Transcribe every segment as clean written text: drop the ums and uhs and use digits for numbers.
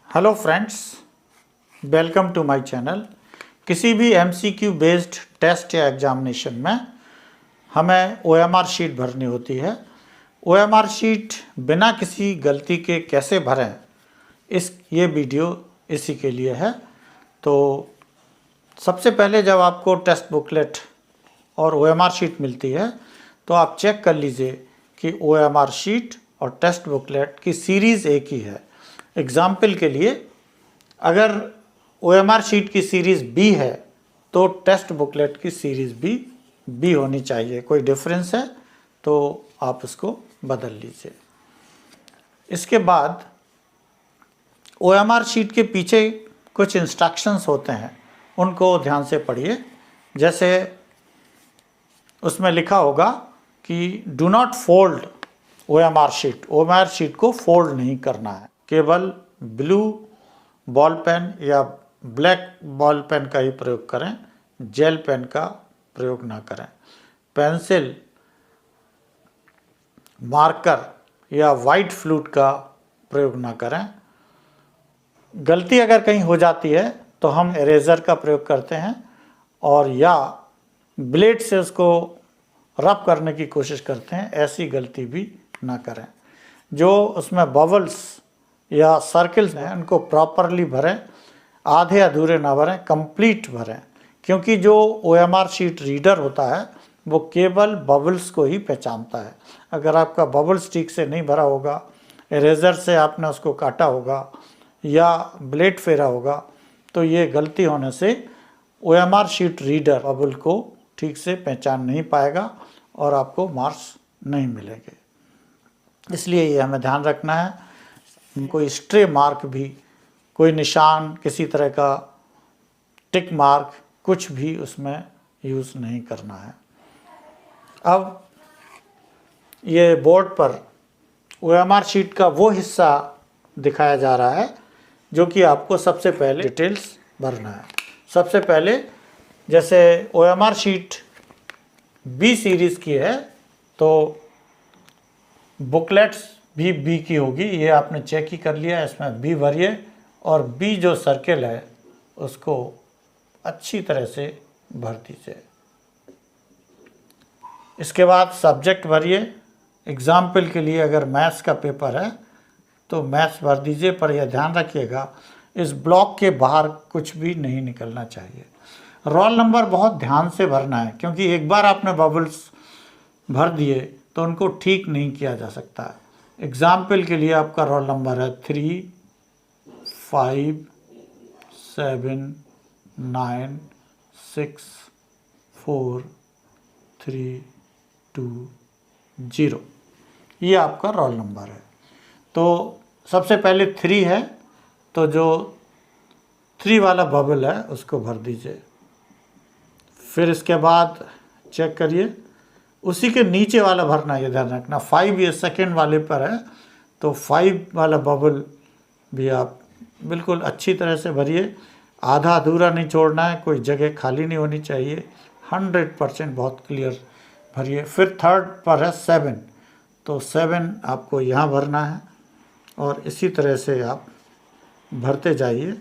Hello friends, welcome to my channel. किसी भी MCQ based test या एग्जामिनेशन में हमें ओएमआर शीट भरनी होती है। ओएमआर शीट बिना किसी गलती के कैसे भरें, ये वीडियो इसी के लिए है। तो सबसे पहले जब आपको टेस्ट बुकलेट और ओएमआर शीट मिलती है तो आप चेक कर लीजिए कि ओएमआर शीट और टेस्ट बुकलेट की सीरीज़ एक ही है। एग्जाम्पल के लिए, अगर ओएमआर शीट की सीरीज़ बी है तो टेस्ट बुकलेट की सीरीज़ भी बी होनी चाहिए। कोई डिफरेंस है तो आप उसको बदल लीजिए। इसके बाद ओएमआर शीट के पीछे कुछ इंस्ट्रक्शंस होते हैं, उनको ध्यान से पढ़िए। जैसे उसमें लिखा होगा कि do not fold OMR sheet. OMR sheet को फोल्ड नहीं करना है, केवल ब्लू बॉल पेन या ब्लैक बॉल पेन का ही प्रयोग करें, जेल पेन का प्रयोग ना करें। पेंसिल, मार्कर या वाइट फ्लूट का प्रयोग ना करें। गलती अगर कहीं हो जाती है तो हम इरेज़र का प्रयोग करते हैं और या ब्लेड से उसको रब करने की कोशिश करते हैं। ऐसी गलती भी ना करें। जो उसमें बबल्स या सर्कल्स हैं उनको प्रॉपरली भरें, आधे अधूरे ना भरें, कंप्लीट भरें। क्योंकि जो ओएमआर शीट रीडर होता है वो केवल बबल्स को ही पहचानता है। अगर आपका बबल्स ठीक से नहीं भरा होगा, इरेज़र से आपने उसको काटा होगा या ब्लेड फेरा होगा, तो ये गलती होने से ओएमआर शीट रीडर बबल को ठीक से पहचान नहीं पाएगा और आपको मार्क्स नहीं मिलेंगे। इसलिए ये हमें ध्यान रखना है। कोई स्ट्रे मार्क भी, कोई निशान, किसी तरह का टिक मार्क, कुछ भी उसमें यूज़ नहीं करना है। अब ये बोर्ड पर ओएमआर शीट का वो हिस्सा दिखाया जा रहा है जो कि आपको सबसे पहले डिटेल्स भरना है। सबसे पहले जैसे ओएमआर शीट बी सीरीज़ की है तो बुकलेट्स भी बी की होगी। ये आपने चेक ही कर लिया। इसमें बी भरिए और बी जो सर्कल है उसको अच्छी तरह से भर दीजिए। इसके बाद सब्जेक्ट भरिए। एग्जाम्पल के लिए अगर मैथ्स का पेपर है तो मैथ्स भर दीजिए, पर यह ध्यान रखिएगा इस ब्लॉक के बाहर कुछ भी नहीं निकलना चाहिए। रोल नंबर बहुत ध्यान से भरना है, क्योंकि एक बार आपने बबल्स भर दिए तो उनको ठीक नहीं किया जा सकता है। एग्जाम्पल के लिए आपका रोल नंबर है 3, 5, 7, 9, 6, 4, 3, 2, 0। ये आपका रोल नंबर है। तो सबसे पहले 3 है तो जो 3 वाला बबल है उसको भर दीजिए। फिर इसके बाद चेक करिए, उसी के नीचे वाला भरना, ये ध्यान रखना। 5 ये सेकेंड वाले पर है तो 5 वाला बबल भी आप बिल्कुल अच्छी तरह से भरिए। आधा अधूरा नहीं छोड़ना है, कोई जगह खाली नहीं होनी चाहिए। 100% बहुत क्लियर भरिए। फिर थर्ड पर है 7 तो 7 आपको यहाँ भरना है और इसी तरह से आप भरते जाइए।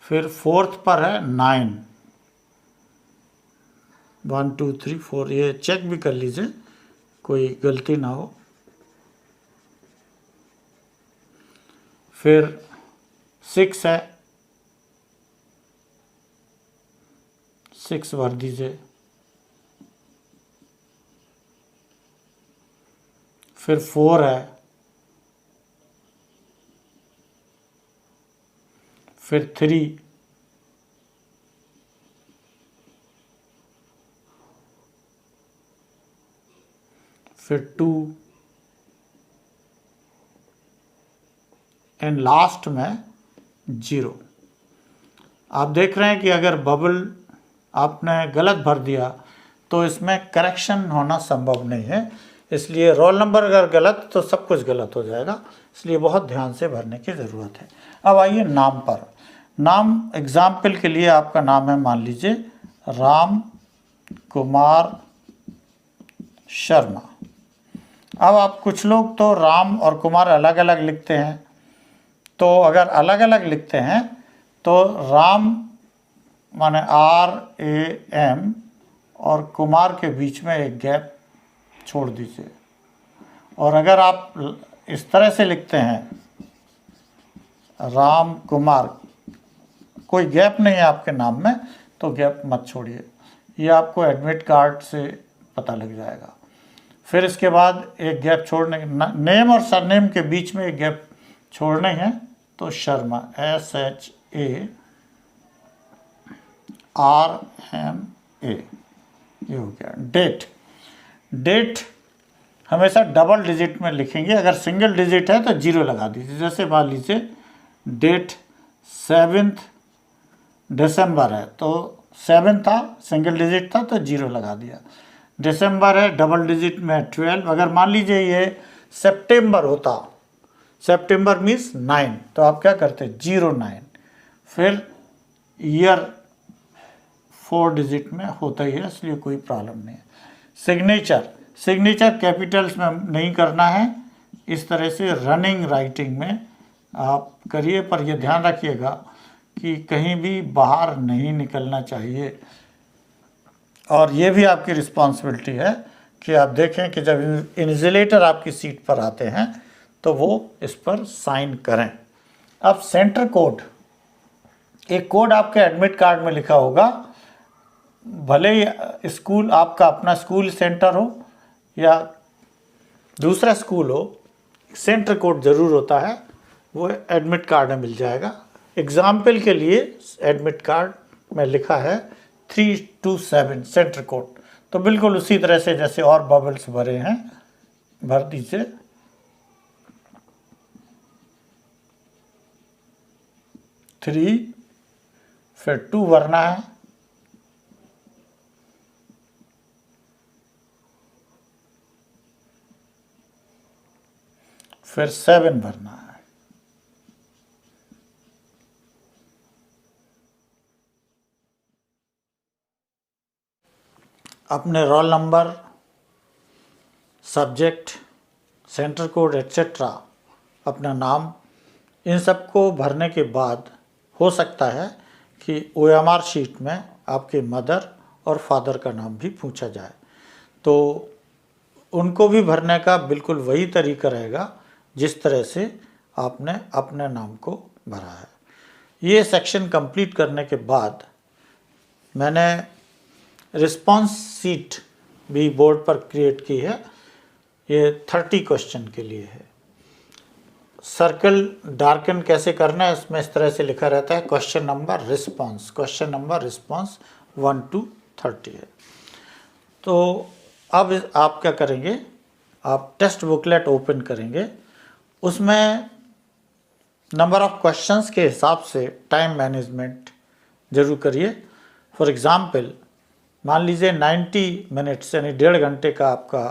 फिर फोर्थ पर है 9, 1, 2, 3, 4। ये चेक भी कर लीजिए कोई गलती ना हो। फिर 6 है, 6 भर दीजिए। फिर 4 है, फिर 3, फिर 2 एंड लास्ट में 0। आप देख रहे हैं कि अगर बबल आपने गलत भर दिया तो इसमें करेक्शन होना संभव नहीं है। इसलिए रोल नंबर अगर गलत तो सब कुछ गलत हो जाएगा। इसलिए बहुत ध्यान से भरने की ज़रूरत है। अब आइए नाम पर। नाम एग्जाम्पल के लिए आपका नाम है, मान लीजिए राम कुमार शर्मा। अब आप कुछ लोग तो राम और कुमार अलग अलग लिखते हैं, तो अगर अलग अलग लिखते हैं तो राम माने RAM और कुमार के बीच में एक गैप छोड़ दीजिए। और अगर आप इस तरह से लिखते हैं राम कुमार, कोई गैप नहीं है आपके नाम में, तो गैप मत छोड़िए, ये आपको एडमिट कार्ड से पता लग जाएगा। फिर इसके बाद एक गैप छोड़ने, नेम और सरनेम के बीच में एक गैप छोड़ने हैं, तो शर्मा SHARMA, ये हो गया। डेट हमेशा डबल डिजिट में लिखेंगे, अगर सिंगल डिजिट है तो 0 लगा दीजिए। जैसे मान लीजिए डेट 7 दिसंबर है, तो 7 था, सिंगल डिजिट था तो 0 लगा दिया। दिसंबर है, डबल डिजिट में 12। अगर मान लीजिए ये सितंबर होता, सितंबर मीन्स 9, तो आप क्या करते 09। फिर ईयर 4 डिजिट में होता ही है, इसलिए कोई प्रॉब्लम नहीं है। सिग्नेचर कैपिटल्स में नहीं करना है, इस तरह से रनिंग राइटिंग में आप करिए, पर यह ध्यान रखिएगा कि कहीं भी बाहर नहीं निकलना चाहिए। और ये भी आपकी रिस्पॉन्सिबिलिटी है कि आप देखें कि जब इन्विजिलेटर आपकी सीट पर आते हैं तो वो इस पर साइन करें। अब सेंटर कोड, एक कोड आपके एडमिट कार्ड में लिखा होगा, भले ही स्कूल आपका अपना स्कूल सेंटर हो या दूसरा स्कूल हो, सेंटर कोड ज़रूर होता है, वो एडमिट कार्ड में मिल जाएगा। एग्जाम्पल के लिए एडमिट कार्ड में लिखा है 327 सेंटर कोड, तो बिल्कुल उसी तरह से जैसे और बबल्स भरे हैं भर दीजिए। थ्री, फिर 2 भरना है, फिर 7 भरना है। अपने roll number, subject, centre code etcetera, अपना नाम, इन सबको भरने के बाद हो सकता है कि OMR शीट में आपके मदर और फादर का नाम भी पूछा जाए, तो उनको भी भरने का बिल्कुल वही तरीका रहेगा जिस तरह से आपने अपने नाम को भरा है। ये सेक्शन कंप्लीट करने के बाद मैंने रिस्पांस सीट भी बोर्ड पर क्रिएट की है। ये 30 क्वेश्चन के लिए है। सर्कल डार्कन कैसे करना है, इसमें इस तरह से लिखा रहता है क्वेश्चन नंबर रिस्पांस 1 to 30 है। तो अब आप क्या करेंगे, आप टेस्ट बुकलेट ओपन करेंगे, उसमें नंबर ऑफ क्वेश्चंस के हिसाब से टाइम मैनेजमेंट ज़रूर करिए। फॉर एग्ज़ाम्पल मान लीजिए 90 मिनट्स यानी 1.5 घंटे का आपका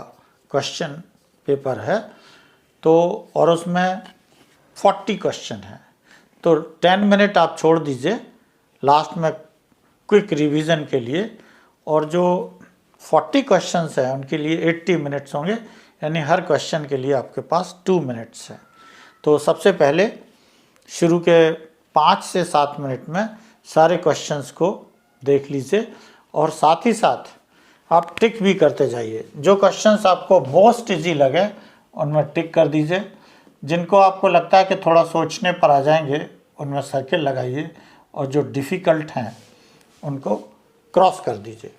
क्वेश्चन पेपर है, तो और उसमें 40 क्वेश्चन है, तो 10 मिनट आप छोड़ दीजिए लास्ट में क्विक रिवीजन के लिए, और जो 40 क्वेश्चंस हैं उनके लिए 80 मिनट्स होंगे, यानी हर क्वेश्चन के लिए आपके पास 2 मिनट्स हैं। तो सबसे पहले शुरू के 5 से 7 मिनट में सारे क्वेश्चंस को देख लीजिए, और साथ ही साथ आप टिक भी करते जाइए। जो क्वेश्चंस आपको मोस्ट इजी लगे उनमें टिक कर दीजिए, जिनको आपको लगता है कि थोड़ा सोचने पर आ जाएंगे उनमें सर्किल लगाइए, और जो डिफ़िकल्ट हैं उनको क्रॉस कर दीजिए।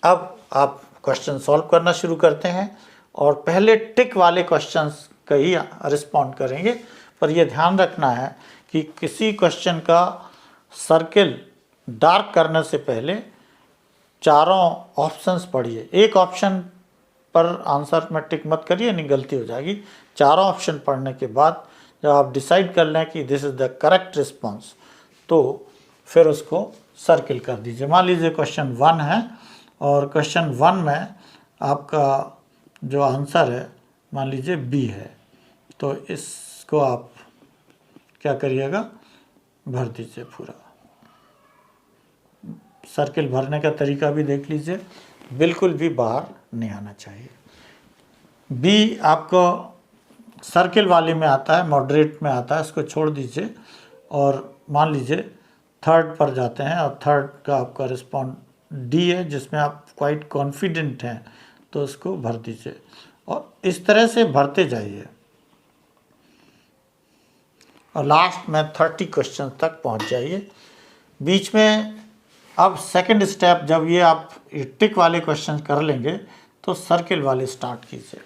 अब आप क्वेश्चन सॉल्व करना शुरू करते हैं, और पहले टिक वाले क्वेश्चंस का ही रिस्पॉन्ड करेंगे, पर यह ध्यान रखना है कि किसी क्वेश्चन का सर्किल डार्क करने से पहले चारों ऑप्शंस पढ़िए। एक ऑप्शन पर आंसर में टिक मत करिए, नहीं गलती हो जाएगी। चारों ऑप्शन पढ़ने के बाद जब आप डिसाइड कर लें कि this is the correct response, तो फिर उसको सर्किल कर दीजिए। मान लीजिए क्वेश्चन 1 है, और क्वेश्चन 1 में आपका जो आंसर है मान लीजिए B है, तो इसको आप क्या करिएगा, भर दीजिए पूरा। सर्किल भरने का तरीका भी देख लीजिए, बिल्कुल भी बाहर नहीं आना चाहिए। बी आपको सर्किल वाले में आता है, मॉडरेट में आता है, इसको छोड़ दीजिए और मान लीजिए थर्ड पर जाते हैं और थर्ड का आपका रिस्पॉन्ड डी है जिसमें आप क्वाइट कॉन्फिडेंट हैं, तो उसको भर दीजिए और इस तरह से भरते जाइए और लास्ट में 30 क्वेश्चन तक पहुंच जाइए। बीच में अब सेकंड स्टेप, जब ये आप टिक वाले क्वेश्चन कर लेंगे तो सर्किल वाले स्टार्ट कीजिए।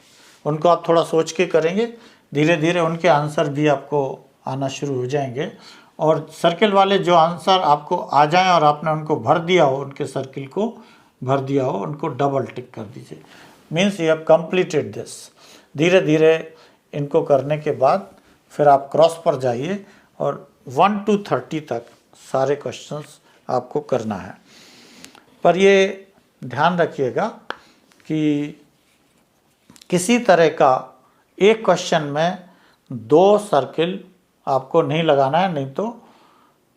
उनको आप थोड़ा सोच के करेंगे, धीरे धीरे उनके आंसर भी आपको आना शुरू हो जाएंगे और सर्किल वाले जो आंसर आपको आ जाएं और आपने उनको भर दिया हो, उनके सर्किल को भर दिया हो, उनको डबल टिक कर दीजिए। Means you have completed this. धीरे धीरे इनको करने के बाद फिर आप क्रॉस पर जाइए और 1 to 30 तक सारे क्वेश्चंस आपको करना है। पर ये ध्यान रखिएगा कि किसी तरह का एक क्वेश्चन में 2 सर्किल आपको नहीं लगाना है, नहीं तो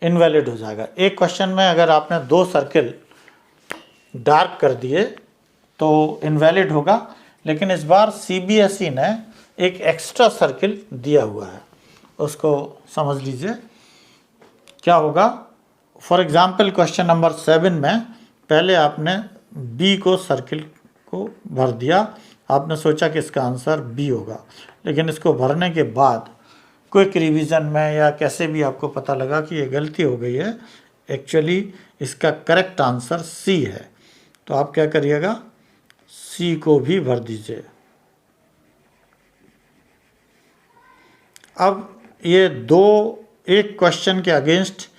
इनवैलिड हो जाएगा। एक क्वेश्चन में अगर आपने 2 सर्किल डार्क कर दिए तो इनवैलिड होगा, लेकिन इस बार सीबीएसई ने एक एक्स्ट्रा सर्किल दिया हुआ है, उसको समझ लीजिए क्या होगा। फॉर एग्जाम्पल क्वेश्चन नंबर 7 में पहले आपने बी को सर्किल को भर दिया, आपने सोचा कि इसका आंसर बी होगा, लेकिन इसको भरने के बाद क्विक रिवीजन में या कैसे भी आपको पता लगा कि ये गलती हो गई है, एक्चुअली इसका करेक्ट आंसर सी है। तो आप क्या करिएगा, सी को भी भर दीजिए। अब ये एक क्वेश्चन के अगेंस्ट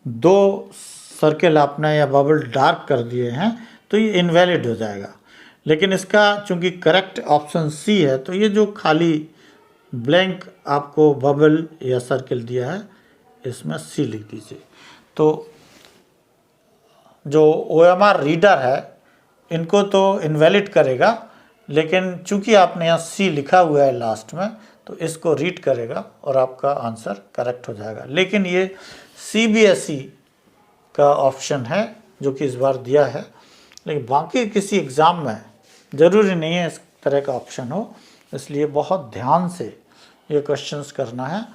2 सर्किल आपने या बबल डार्क कर दिए हैं तो ये इनवैलिड हो जाएगा, लेकिन इसका चूंकि करेक्ट ऑप्शन सी है तो ये जो खाली ब्लैंक आपको बबल या सर्किल दिया है इसमें सी लिख दीजिए। तो जो OMR रीडर है इनको तो इनवैलिड करेगा, लेकिन चूंकि आपने यहाँ सी लिखा हुआ है लास्ट में तो इसको रीड करेगा और आपका आंसर करेक्ट हो जाएगा। लेकिन ये CBSE का ऑप्शन है जो कि इस बार दिया है, लेकिन बाकी किसी एग्ज़ाम में ज़रूरी नहीं है इस तरह का ऑप्शन हो, इसलिए बहुत ध्यान से ये क्वेश्चंस करना है।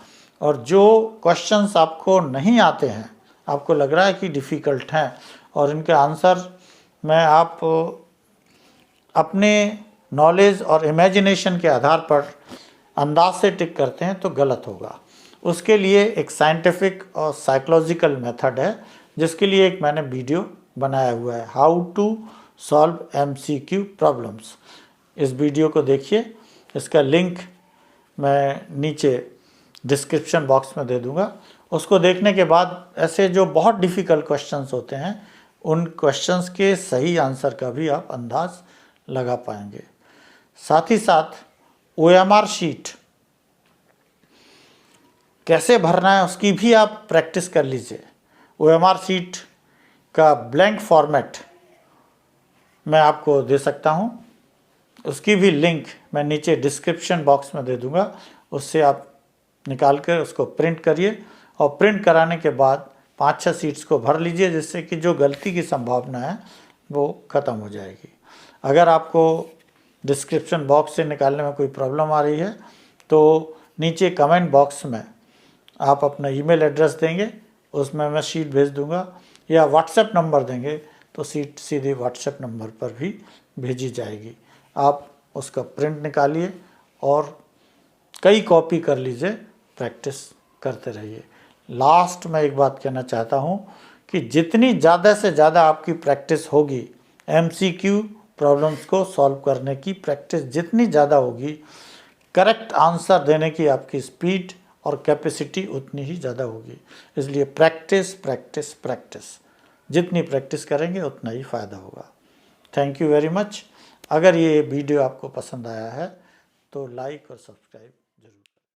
और जो क्वेश्चंस आपको नहीं आते हैं, आपको लग रहा है कि डिफ़िकल्ट हैं और इनके आंसर में आप अपने नॉलेज और इमेजिनेशन के आधार पर अंदाज से टिक करते हैं तो गलत होगा। उसके लिए एक साइंटिफिक और साइकोलॉजिकल मेथड है जिसके लिए एक मैंने वीडियो बनाया हुआ है, how to solve MCQ problems. इस वीडियो को देखिए, इसका लिंक मैं नीचे डिस्क्रिप्शन बॉक्स में दे दूंगा। उसको देखने के बाद ऐसे जो बहुत डिफ़िकल्ट क्वेश्चंस होते हैं उन क्वेश्चंस के सही आंसर का भी आप अंदाज लगा पाएंगे। साथ ही साथ OMR शीट कैसे भरना है उसकी भी आप प्रैक्टिस कर लीजिए। OMR शीट का ब्लैंक फॉर्मेट मैं आपको दे सकता हूं, उसकी भी लिंक मैं नीचे डिस्क्रिप्शन बॉक्स में दे दूंगा। उससे आप निकाल कर उसको प्रिंट करिए और प्रिंट कराने के बाद 5-6 शीट्स को भर लीजिए, जिससे कि जो गलती की संभावना है वो ख़त्म हो जाएगी। अगर आपको डिस्क्रिप्शन बॉक्स से निकालने में कोई प्रॉब्लम आ रही है तो नीचे कमेंट बॉक्स में आप अपना ईमेल एड्रेस देंगे, उसमें मैं शीट भेज दूंगा, या व्हाट्सएप नंबर देंगे तो शीट सीधे व्हाट्सएप नंबर पर भी भेजी जाएगी। आप उसका प्रिंट निकालिए और कई कॉपी कर लीजिए, प्रैक्टिस करते रहिए। लास्ट में एक बात कहना चाहता हूँ कि जितनी ज़्यादा से ज़्यादा आपकी प्रैक्टिस होगी, MCQ प्रॉब्लम्स को सॉल्व करने की प्रैक्टिस जितनी ज़्यादा होगी, करेक्ट आंसर देने की आपकी स्पीड और कैपेसिटी उतनी ही ज़्यादा होगी। इसलिए प्रैक्टिस प्रैक्टिस प्रैक्टिस, जितनी प्रैक्टिस करेंगे उतना ही फ़ायदा होगा। Thank you very much. अगर ये वीडियो आपको पसंद आया है तो लाइक और सब्सक्राइब